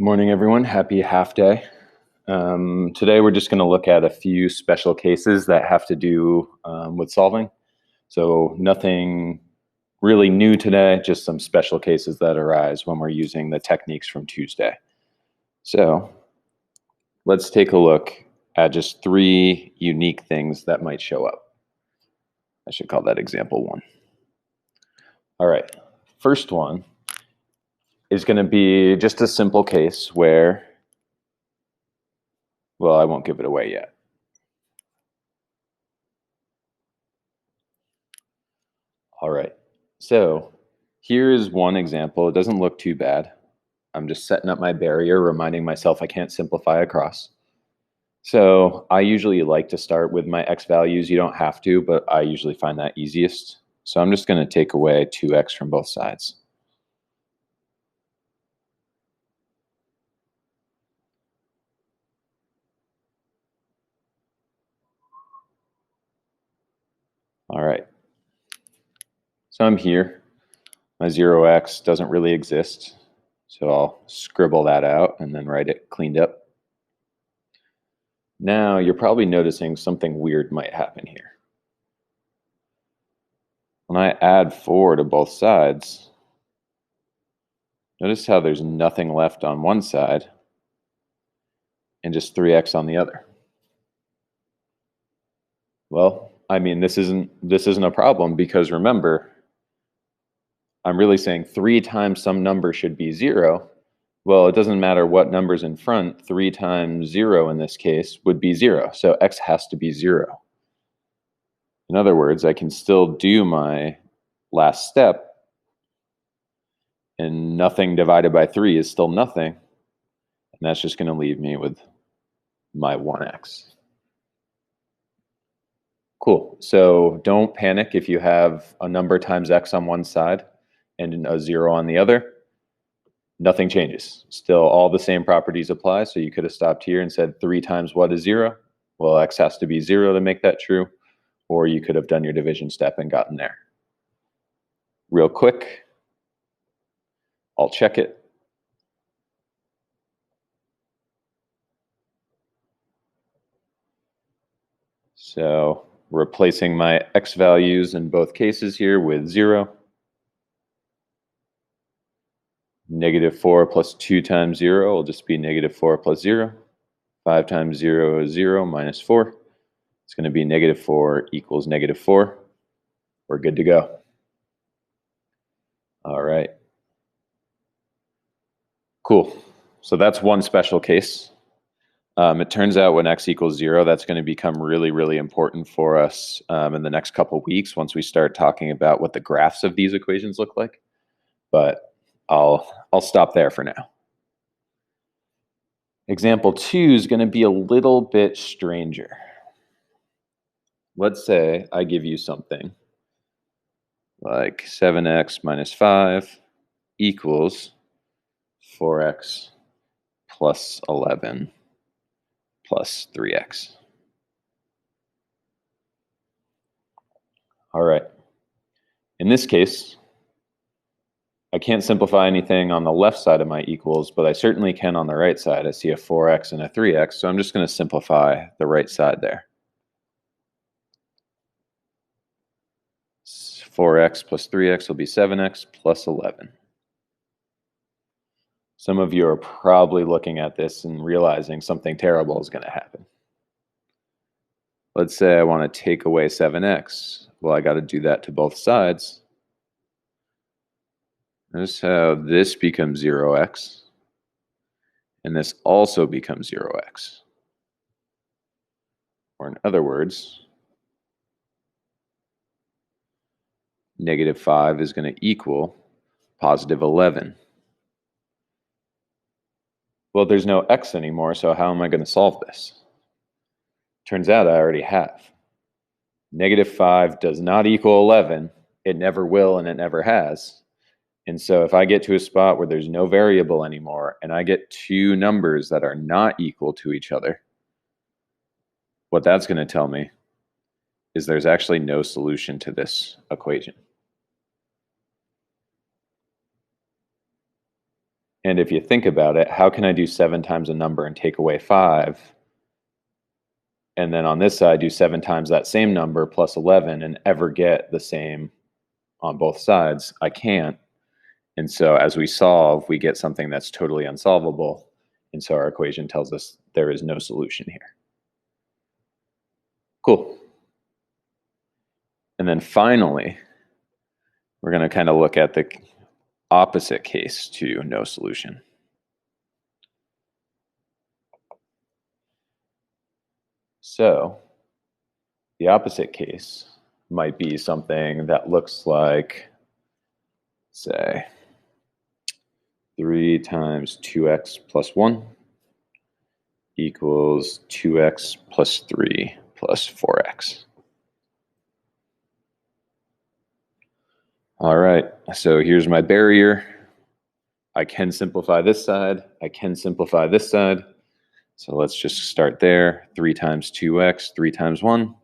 Morning, everyone. Happy half day. Today, we're just going to look at a few special cases that have to do with solving. So nothing really new today, just some special cases that arise when we're using the techniques from Tuesday. So let's take a look at just three unique things that might show up. I should call that example one. All right, first one is going to be just a simple case where, well, I won't give it away yet. All right, so here is one example. It doesn't look too bad. I'm just setting up my barrier, reminding myself I can't simplify across. So I usually like to start with my x values. You don't have to, but I usually find that easiest. So I'm just going to take away 2x from both sides. All right. So I'm here. My 0x doesn't really exist. So I'll scribble that out and then write it cleaned up. Now you're probably noticing something weird might happen here. When I add 4 to both sides, notice how there's nothing left on one side and just 3x on the other. Well, I mean, this isn't a problem because remember, I'm really saying 3 times some number should be 0. Well, it doesn't matter what number's in front. 3 times 0 in this case would be 0. So x has to be 0. In other words, I can still do my last step, and nothing divided by 3 is still nothing. And that's just going to leave me with my 1x. Cool. So don't panic if you have a number times x on one side and a 0 on the other. Nothing changes. Still all the same properties apply. So you could have stopped here and said 3 times what is 0? Well, x has to be 0 to make that true. Or you could have done your division step and gotten there. Real quick, I'll check it. So replacing my x values in both cases here with 0. -4 plus 2 times 0 will just be -4 plus 0. 5 times 0 is 0 minus 4. It's going to be -4 equals -4. We're good to go. All right. Cool. So that's one special case. It turns out when x equals 0, that's going to become really, really important for us in the next couple of weeks once we start talking about what the graphs of these equations look like. But I'll stop there for now. Example 2 is going to be a little bit stranger. Let's say I give you something like 7x minus 5 equals 4x plus 11 plus 3x. All right. In this case, I can't simplify anything on the left side of my equals, but I certainly can on the right side. I see a 4x and a 3x, so I'm just going to simplify the right side there. 4x plus 3x will be 7x plus 11. Some of you are probably looking at this and realizing something terrible is going to happen. Let's say I want to take away 7x. Well, I got to do that to both sides. Notice how this becomes 0x, and this also becomes 0x. Or in other words, -5 is going to equal positive 11. Well, there's no x anymore, so how am I going to solve this? Turns out I already have. -5 does not equal 11. It never will, and it never has. And so if I get to a spot where there's no variable anymore, and I get two numbers that are not equal to each other, what that's going to tell me is there's actually no solution to this equation. And if you think about it, how can I do 7 times a number and take away 5? And then on this side, do 7 times that same number plus 11 and ever get the same on both sides? I can't. And so as we solve, we get something that's totally unsolvable. And so our equation tells us there is no solution here. Cool. And then finally, we're going to kind of look at the opposite case to no solution. So the opposite case might be something that looks like, say, 3 times 2x plus 1 equals 2x plus 3 plus 4x. All right, so here's my barrier. I can simplify this side. I can simplify this side. So let's just start there. 3 times 2x, 3 times 1.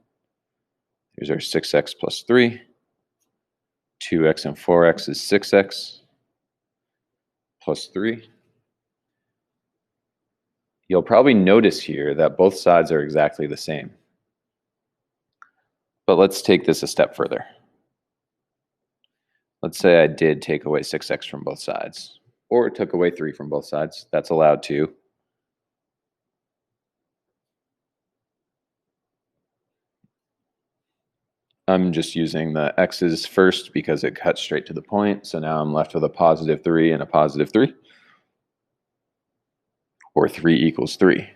Here's our 6x plus 3. 2x and 4x is 6x plus 3. You'll probably notice here that both sides are exactly the same. But let's take this a step further. Let's say I did take away 6x from both sides, or took away 3 from both sides. That's allowed too. I'm just using the x's first because it cuts straight to the point. So now I'm left with a positive 3 and a positive 3. Or 3 equals 3.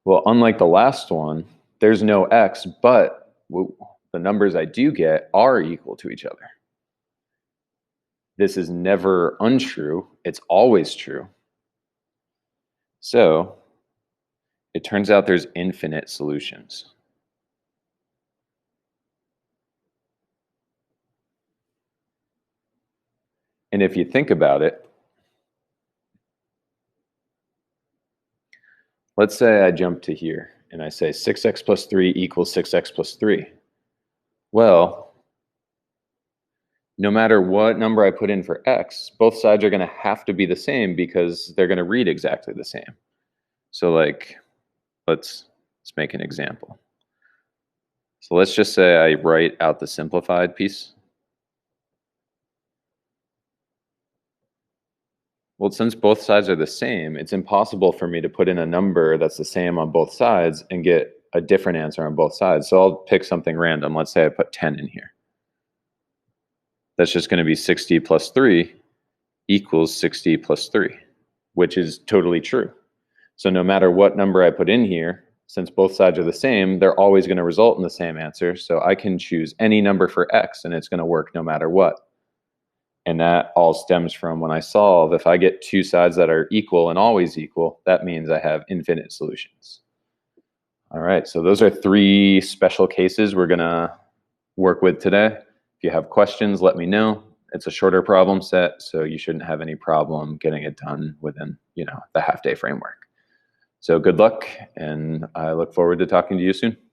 Well, unlike the last one, there's no x, but the numbers I do get are equal to each other. This is never untrue. It's always true. So it turns out there's infinite solutions. And if you think about it, let's say I jump to here and I say 6x plus 3 equals 6x plus 3. Well, no matter what number I put in for x, both sides are going to have to be the same because they're going to read exactly the same. So like, let's make an example. So let's just say I write out the simplified piece. Well, since both sides are the same, it's impossible for me to put in a number that's the same on both sides and get a different answer on both sides. So I'll pick something random. Let's say I put 10 in here. That's just going to be 60 plus 3 equals 60 plus 3, which is totally true. So no matter what number I put in here, since both sides are the same, they're always going to result in the same answer. So I can choose any number for x, and it's going to work no matter what. And that all stems from when I solve, if I get 2 sides that are equal and always equal, that means I have infinite solutions. All right, so those are 3 special cases we're going to work with today. If you have questions, let me know. It's a shorter problem set, so you shouldn't have any problem getting it done within, the half-day framework. So good luck, and I look forward to talking to you soon.